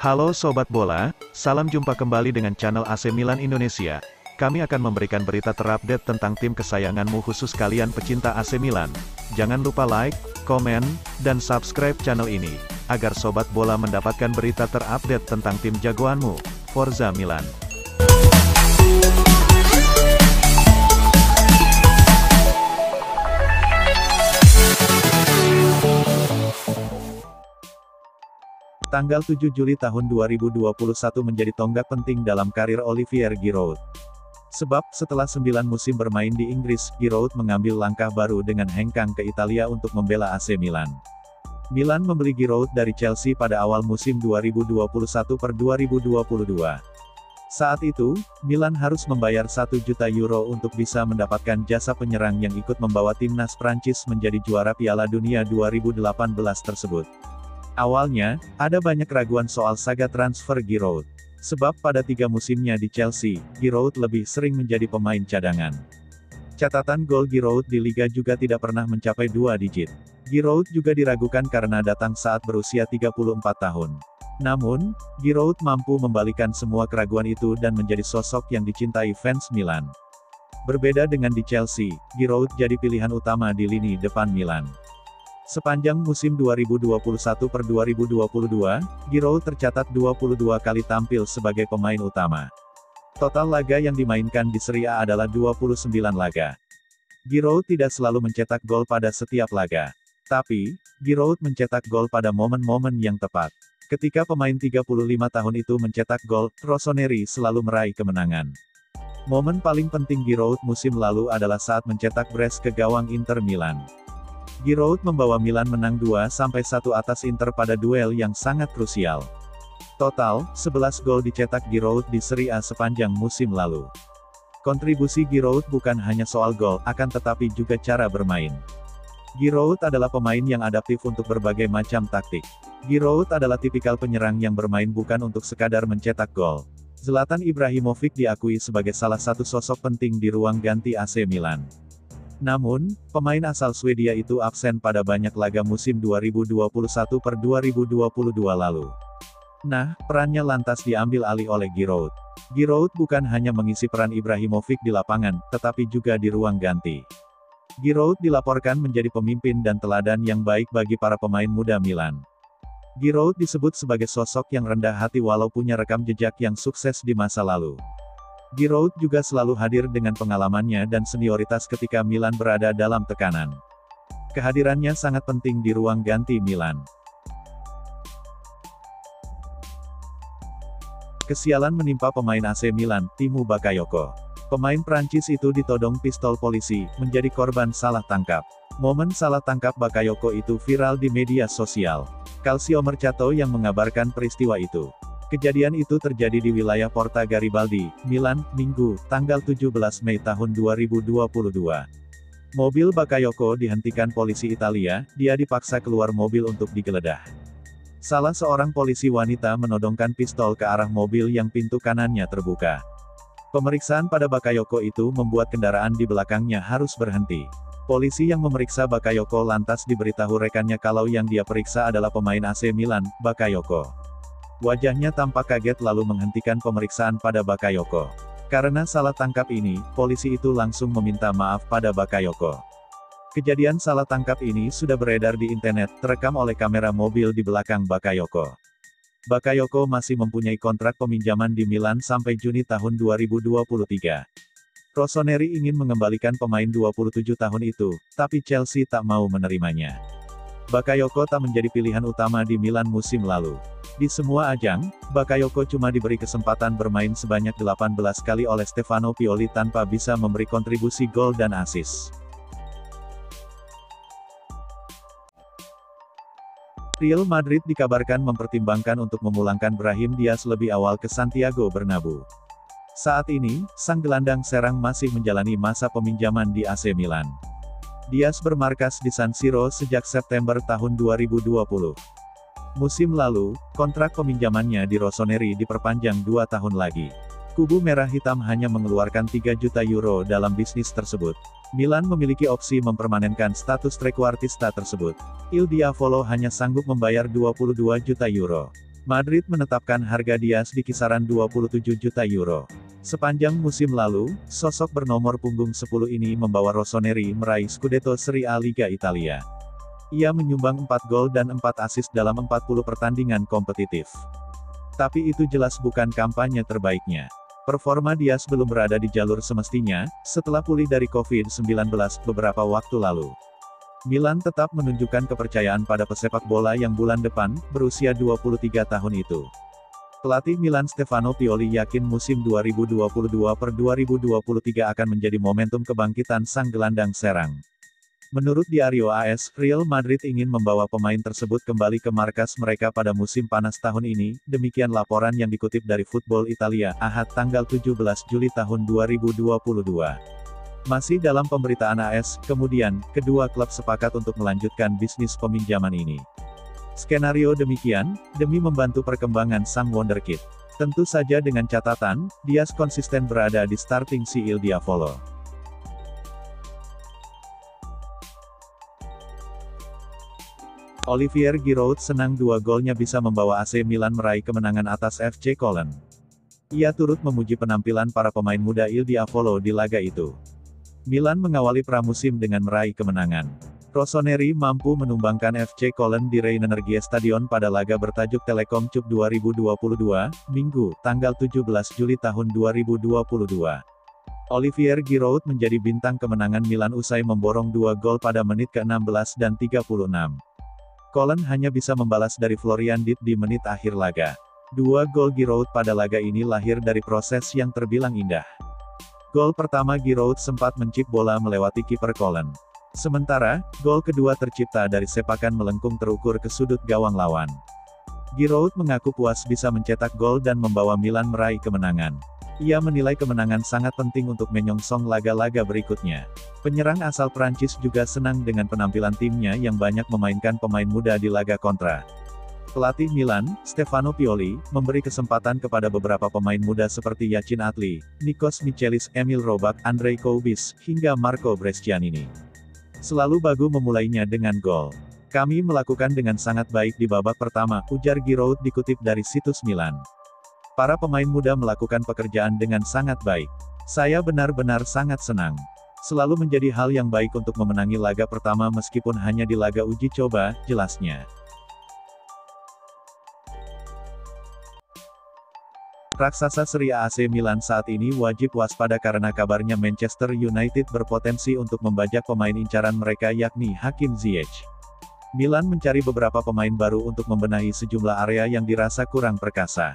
Halo Sobat Bola, salam jumpa kembali dengan channel AC Milan Indonesia. Kami akan memberikan berita terupdate tentang tim kesayanganmu khusus kalian pecinta AC Milan. Jangan lupa like, komen, dan subscribe channel ini, agar Sobat Bola mendapatkan berita terupdate tentang tim jagoanmu, Forza Milan. Tanggal 7 Juli tahun 2021 menjadi tonggak penting dalam karir Olivier Giroud. Sebab, setelah 9 musim bermain di Inggris, Giroud mengambil langkah baru dengan hengkang ke Italia untuk membela AC Milan. Milan membeli Giroud dari Chelsea pada awal musim 2021/2022. Saat itu, Milan harus membayar 1 juta euro untuk bisa mendapatkan jasa penyerang yang ikut membawa timnas Prancis menjadi juara Piala Dunia 2018 tersebut. Awalnya, ada banyak keraguan soal saga transfer Giroud. Sebab pada 3 musimnya di Chelsea, Giroud lebih sering menjadi pemain cadangan. Catatan gol Giroud di Liga juga tidak pernah mencapai 2 digit. Giroud juga diragukan karena datang saat berusia 34 tahun. Namun, Giroud mampu membalikan semua keraguan itu dan menjadi sosok yang dicintai fans Milan. Berbeda dengan di Chelsea, Giroud jadi pilihan utama di lini depan Milan. Sepanjang musim 2021/2022, Giroud tercatat 22 kali tampil sebagai pemain utama. Total laga yang dimainkan di Serie A adalah 29 laga. Giroud tidak selalu mencetak gol pada setiap laga. Tapi, Giroud mencetak gol pada momen-momen yang tepat. Ketika pemain 35 tahun itu mencetak gol, Rossoneri selalu meraih kemenangan. Momen paling penting Giroud musim lalu adalah saat mencetak brace ke gawang Inter Milan. Giroud membawa Milan menang 2-1 atas Inter pada duel yang sangat krusial. Total, 11 gol dicetak Giroud di Serie A sepanjang musim lalu. Kontribusi Giroud bukan hanya soal gol, akan tetapi juga cara bermain. Giroud adalah pemain yang adaptif untuk berbagai macam taktik. Giroud adalah tipikal penyerang yang bermain bukan untuk sekadar mencetak gol. Zlatan Ibrahimovic diakui sebagai salah satu sosok penting di ruang ganti AC Milan. Namun, pemain asal Swedia itu absen pada banyak laga musim 2021/2022 lalu. Nah, perannya lantas diambil alih oleh Giroud. Giroud bukan hanya mengisi peran Ibrahimovic di lapangan, tetapi juga di ruang ganti. Giroud dilaporkan menjadi pemimpin dan teladan yang baik bagi para pemain muda Milan. Giroud disebut sebagai sosok yang rendah hati walau punya rekam jejak yang sukses di masa lalu. Giroud juga selalu hadir dengan pengalamannya dan senioritas ketika Milan berada dalam tekanan. Kehadirannya sangat penting di ruang ganti Milan. Kesialan menimpa pemain AC Milan, Timo Bakayoko. Pemain Prancis itu ditodong pistol polisi, menjadi korban salah tangkap. Momen salah tangkap Bakayoko itu viral di media sosial. Calcio Mercato yang mengabarkan peristiwa itu. Kejadian itu terjadi di wilayah Porta Garibaldi, Milan, Minggu, tanggal 17 Mei tahun 2022. Mobil Bakayoko dihentikan polisi Italia, dia dipaksa keluar mobil untuk digeledah. Salah seorang polisi wanita menodongkan pistol ke arah mobil yang pintu kanannya terbuka. Pemeriksaan pada Bakayoko itu membuat kendaraan di belakangnya harus berhenti. Polisi yang memeriksa Bakayoko lantas diberitahu rekannya kalau yang dia periksa adalah pemain AC Milan, Bakayoko. Wajahnya tampak kaget lalu menghentikan pemeriksaan pada Bakayoko. Karena salah tangkap ini, polisi itu langsung meminta maaf pada Bakayoko. Kejadian salah tangkap ini sudah beredar di internet, terekam oleh kamera mobil di belakang Bakayoko. Bakayoko masih mempunyai kontrak peminjaman di Milan sampai Juni tahun 2023. Rossoneri ingin mengembalikan pemain 27 tahun itu, tapi Chelsea tak mau menerimanya. Bakayoko tak menjadi pilihan utama di Milan musim lalu. Di semua ajang, Bakayoko cuma diberi kesempatan bermain sebanyak 18 kali oleh Stefano Pioli tanpa bisa memberi kontribusi gol dan assist. Real Madrid dikabarkan mempertimbangkan untuk memulangkan Brahim Diaz lebih awal ke Santiago Bernabeu. Saat ini, sang gelandang serang masih menjalani masa peminjaman di AC Milan. Diaz bermarkas di San Siro sejak September tahun 2020. Musim lalu, kontrak peminjamannya di Rossoneri diperpanjang 2 tahun lagi. Kubu merah hitam hanya mengeluarkan 3 juta euro dalam bisnis tersebut. Milan memiliki opsi mempermanenkan status trequartista tersebut. Il Diavolo hanya sanggup membayar 22 juta euro. Madrid menetapkan harga Dias di kisaran 27 juta euro. Sepanjang musim lalu, sosok bernomor punggung 10 ini membawa Rossoneri meraih Scudetto Serie A Liga Italia. Ia menyumbang 4 gol dan 4 assist dalam 40 pertandingan kompetitif. Tapi itu jelas bukan kampanye terbaiknya. Performa Dias belum berada di jalur semestinya, setelah pulih dari Covid-19 beberapa waktu lalu. Milan tetap menunjukkan kepercayaan pada pesepak bola yang bulan depan, berusia 23 tahun itu. Pelatih Milan Stefano Pioli yakin musim 2022-2023 akan menjadi momentum kebangkitan sang gelandang serang. Menurut Diario AS, Real Madrid ingin membawa pemain tersebut kembali ke markas mereka pada musim panas tahun ini, demikian laporan yang dikutip dari Football Italia, Ahad tanggal 17 Juli tahun 2022. Masih dalam pemberitaan AS, kemudian, kedua klub sepakat untuk melanjutkan bisnis peminjaman ini. Skenario demikian, demi membantu perkembangan sang wonderkid. Tentu saja dengan catatan, Dias konsisten berada di starting si Il Diavolo. Olivier Giroud senang 2 golnya bisa membawa AC Milan meraih kemenangan atas FC Köln. Ia turut memuji penampilan para pemain muda Il Diavolo di laga itu. Milan mengawali pramusim dengan meraih kemenangan. Rossoneri mampu menumbangkan FC Köln di Rhein-Energie Stadion pada laga bertajuk Telekom Cup 2022, Minggu, tanggal 17 Juli tahun 2022. Olivier Giroud menjadi bintang kemenangan Milan usai memborong 2 gol pada menit ke-16 dan 36. Köln hanya bisa membalas dari Florian Dietz di menit akhir laga. 2 gol Giroud pada laga ini lahir dari proses yang terbilang indah. Gol pertama Giroud sempat mencip bola melewati kiper Köln. Sementara, gol kedua tercipta dari sepakan melengkung terukur ke sudut gawang lawan. Giroud mengaku puas bisa mencetak gol dan membawa Milan meraih kemenangan. Ia menilai kemenangan sangat penting untuk menyongsong laga-laga berikutnya. Penyerang asal Prancis juga senang dengan penampilan timnya yang banyak memainkan pemain muda di laga kontra. Pelatih Milan, Stefano Pioli, memberi kesempatan kepada beberapa pemain muda seperti Yacine Adli, Nikos Michelis, Emil Robak, Andrej Koubis, hingga Marco Brescianini. Selalu bagus memulainya dengan gol. Kami melakukan dengan sangat baik di babak pertama, ujar Giroud dikutip dari situs Milan. Para pemain muda melakukan pekerjaan dengan sangat baik. Saya benar-benar sangat senang. Selalu menjadi hal yang baik untuk memenangi laga pertama meskipun hanya di laga uji coba, jelasnya. Raksasa Serie A AC Milan saat ini wajib waspada karena kabarnya Manchester United berpotensi untuk membajak pemain incaran mereka yakni Hakim Ziyech. Milan mencari beberapa pemain baru untuk membenahi sejumlah area yang dirasa kurang perkasa.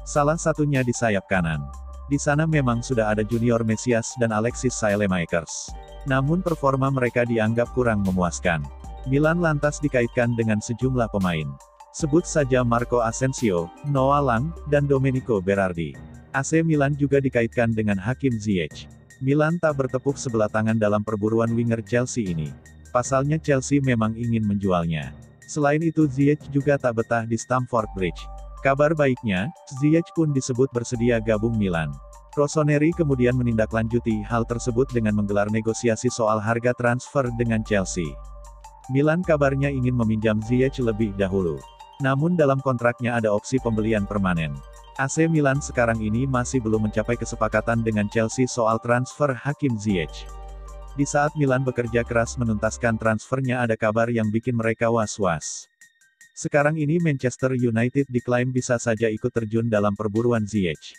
Salah satunya di sayap kanan. Di sana memang sudah ada Junior Mesias dan Alexis Saelemaekers. Namun performa mereka dianggap kurang memuaskan. Milan lantas dikaitkan dengan sejumlah pemain. Sebut saja Marco Asensio, Noah Lang, dan Domenico Berardi. AC Milan juga dikaitkan dengan Hakim Ziyech. Milan tak bertepuk sebelah tangan dalam perburuan winger Chelsea ini. Pasalnya Chelsea memang ingin menjualnya. Selain itu Ziyech juga tak betah di Stamford Bridge. Kabar baiknya, Ziyech pun disebut bersedia gabung Milan. Rossoneri kemudian menindaklanjuti hal tersebut dengan menggelar negosiasi soal harga transfer dengan Chelsea. Milan kabarnya ingin meminjam Ziyech lebih dahulu. Namun dalam kontraknya ada opsi pembelian permanen. AC Milan sekarang ini masih belum mencapai kesepakatan dengan Chelsea soal transfer Hakim Ziyech. Di saat Milan bekerja keras menuntaskan transfernya ada kabar yang bikin mereka was-was. Sekarang ini Manchester United diklaim bisa saja ikut terjun dalam perburuan Ziyech.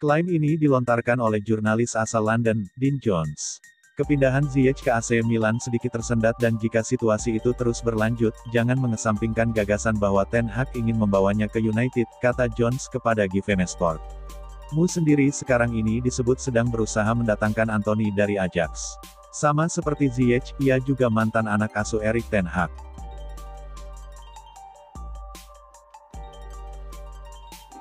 Klaim ini dilontarkan oleh jurnalis asal London, Dean Jones. Kepindahan Ziyech ke AC Milan sedikit tersendat dan jika situasi itu terus berlanjut, jangan mengesampingkan gagasan bahwa Ten Hag ingin membawanya ke United, kata Jones kepada GVMesport. Mu sendiri sekarang ini disebut sedang berusaha mendatangkan Anthony dari Ajax. Sama seperti Ziyech, ia juga mantan anak asuh Erik ten Hag.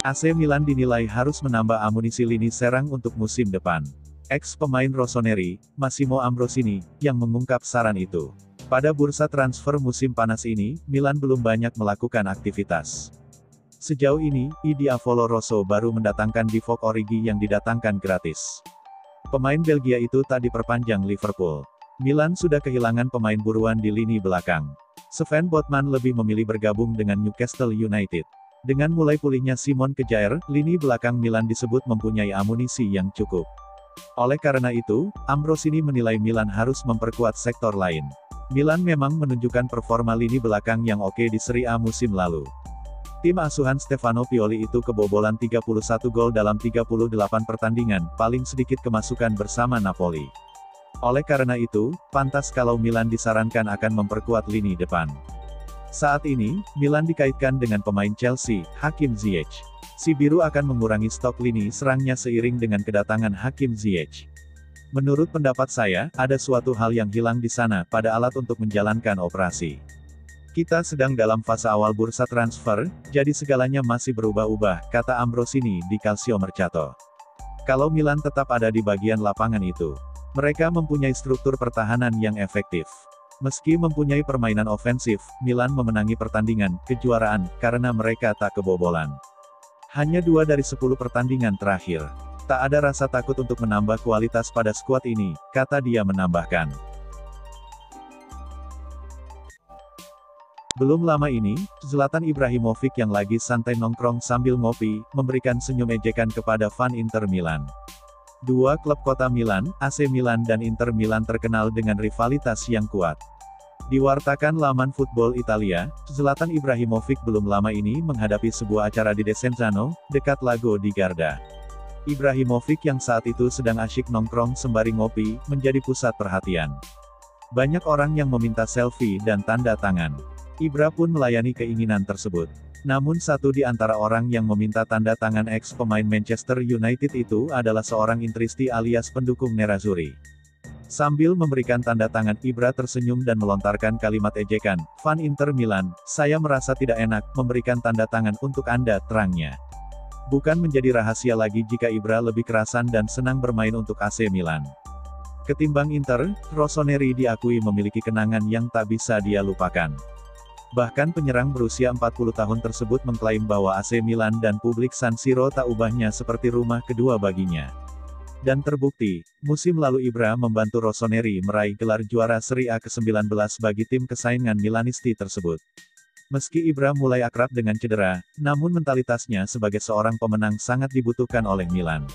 AC Milan dinilai harus menambah amunisi lini serang untuk musim depan. Ex-pemain Rossoneri, Massimo Ambrosini, yang mengungkap saran itu. Pada bursa transfer musim panas ini, Milan belum banyak melakukan aktivitas. Sejauh ini, I Diavolo Rosso baru mendatangkan Divock Origi yang didatangkan gratis. Pemain Belgia itu tak diperpanjang Liverpool. Milan sudah kehilangan pemain buruan di lini belakang. Sven Botman lebih memilih bergabung dengan Newcastle United. Dengan mulai pulihnya Simon Kjaer, lini belakang Milan disebut mempunyai amunisi yang cukup. Oleh karena itu, Ambrosini menilai Milan harus memperkuat sektor lain. Milan memang menunjukkan performa lini belakang yang oke di Serie A musim lalu. Tim asuhan Stefano Pioli itu kebobolan 31 gol dalam 38 pertandingan, paling sedikit kemasukan bersama Napoli. Oleh karena itu, pantas kalau Milan disarankan akan memperkuat lini depan. Saat ini, Milan dikaitkan dengan pemain Chelsea, Hakim Ziyech. Si biru akan mengurangi stok lini serangnya seiring dengan kedatangan Hakim Ziyech. Menurut pendapat saya, ada suatu hal yang hilang di sana pada alat untuk menjalankan operasi. Kita sedang dalam fase awal bursa transfer, jadi segalanya masih berubah-ubah, kata Ambrosini di Calcio Mercato. Kalau Milan tetap ada di bagian lapangan itu, mereka mempunyai struktur pertahanan yang efektif. Meski mempunyai permainan ofensif, Milan memenangi pertandingan kejuaraan karena mereka tak kebobolan. Hanya 2 dari 10 pertandingan terakhir. Tak ada rasa takut untuk menambah kualitas pada skuad ini, kata dia menambahkan. Belum lama ini, Zlatan Ibrahimovic yang lagi santai nongkrong sambil ngopi, memberikan senyum ejekan kepada fan Inter Milan. Dua klub kota Milan, AC Milan dan Inter Milan terkenal dengan rivalitas yang kuat. Diwartakan laman Football Italia, Zlatan Ibrahimovic belum lama ini menghadapi sebuah acara di Desenzano, dekat Lago di Garda. Ibrahimovic yang saat itu sedang asyik nongkrong sembari ngopi, menjadi pusat perhatian. Banyak orang yang meminta selfie dan tanda tangan. Ibra pun melayani keinginan tersebut. Namun satu di antara orang yang meminta tanda tangan ex-pemain Manchester United itu adalah seorang intristi alias pendukung Nerazzurri. Sambil memberikan tanda tangan, Ibra tersenyum dan melontarkan kalimat ejekan, "Fan Inter Milan, saya merasa tidak enak memberikan tanda tangan untuk Anda," terangnya. Bukan menjadi rahasia lagi jika Ibra lebih kerasan dan senang bermain untuk AC Milan. Ketimbang Inter, Rossoneri diakui memiliki kenangan yang tak bisa dia lupakan. Bahkan penyerang berusia 40 tahun tersebut mengklaim bahwa AC Milan dan publik San Siro tak ubahnya seperti rumah kedua baginya. Dan terbukti, musim lalu Ibra membantu Rossoneri meraih gelar juara Serie A ke-19 bagi tim kesayangan Milanisti tersebut. Meski Ibra mulai akrab dengan cedera, namun mentalitasnya sebagai seorang pemenang sangat dibutuhkan oleh Milan.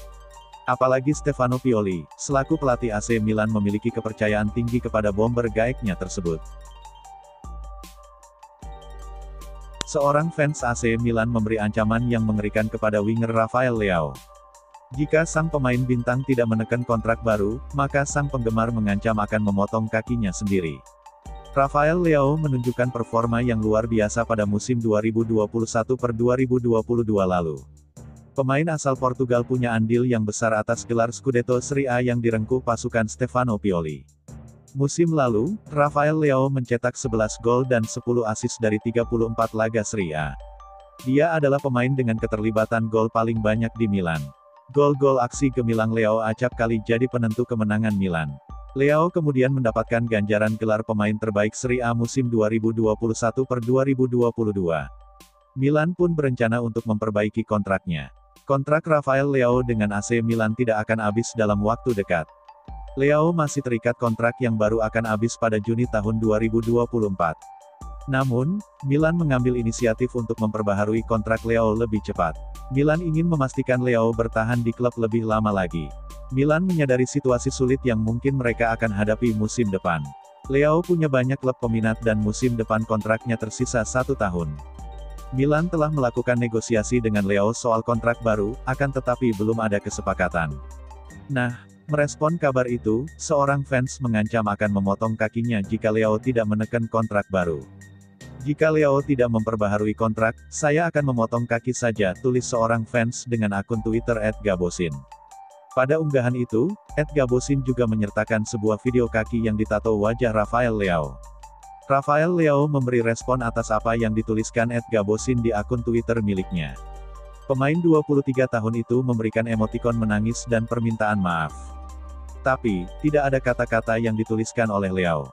Apalagi Stefano Pioli, selaku pelatih AC Milan memiliki kepercayaan tinggi kepada bomber gaeknya tersebut. Seorang fans AC Milan memberi ancaman yang mengerikan kepada winger Rafael Leao. Jika sang pemain bintang tidak menekan kontrak baru, maka sang penggemar mengancam akan memotong kakinya sendiri. Rafael Leao menunjukkan performa yang luar biasa pada musim 2021-2022 lalu. Pemain asal Portugal punya andil yang besar atas gelar Scudetto Serie A yang direngkuh pasukan Stefano Pioli. Musim lalu, Rafael Leao mencetak 11 gol dan 10 assist dari 34 laga Serie A. Dia adalah pemain dengan keterlibatan gol paling banyak di Milan. Gol-gol aksi gemilang Leao acap kali jadi penentu kemenangan Milan. Leao kemudian mendapatkan ganjaran gelar pemain terbaik Serie A musim 2021-2022. Milan pun berencana untuk memperbaiki kontraknya. Kontrak Rafael Leao dengan AC Milan tidak akan habis dalam waktu dekat. Leao masih terikat kontrak yang baru akan habis pada Juni tahun 2024. Namun, Milan mengambil inisiatif untuk memperbaharui kontrak Leao lebih cepat. Milan ingin memastikan Leao bertahan di klub lebih lama lagi. Milan menyadari situasi sulit yang mungkin mereka akan hadapi musim depan. Leao punya banyak klub peminat dan musim depan kontraknya tersisa 1 tahun. Milan telah melakukan negosiasi dengan Leao soal kontrak baru, akan tetapi belum ada kesepakatan. Nah, merespon kabar itu, seorang fans mengancam akan memotong kakinya jika Leao tidak menekan kontrak baru. "Jika Leao tidak memperbaharui kontrak, saya akan memotong kaki saja," tulis seorang fans dengan akun Twitter @gabosin. Pada unggahan itu, @gabosin juga menyertakan sebuah video kaki yang ditato wajah Rafael Leao. Rafael Leao memberi respon atas apa yang dituliskan @gabosin di akun Twitter miliknya. Pemain 23 tahun itu memberikan emotikon menangis dan permintaan maaf. Tapi, tidak ada kata-kata yang dituliskan oleh Leao.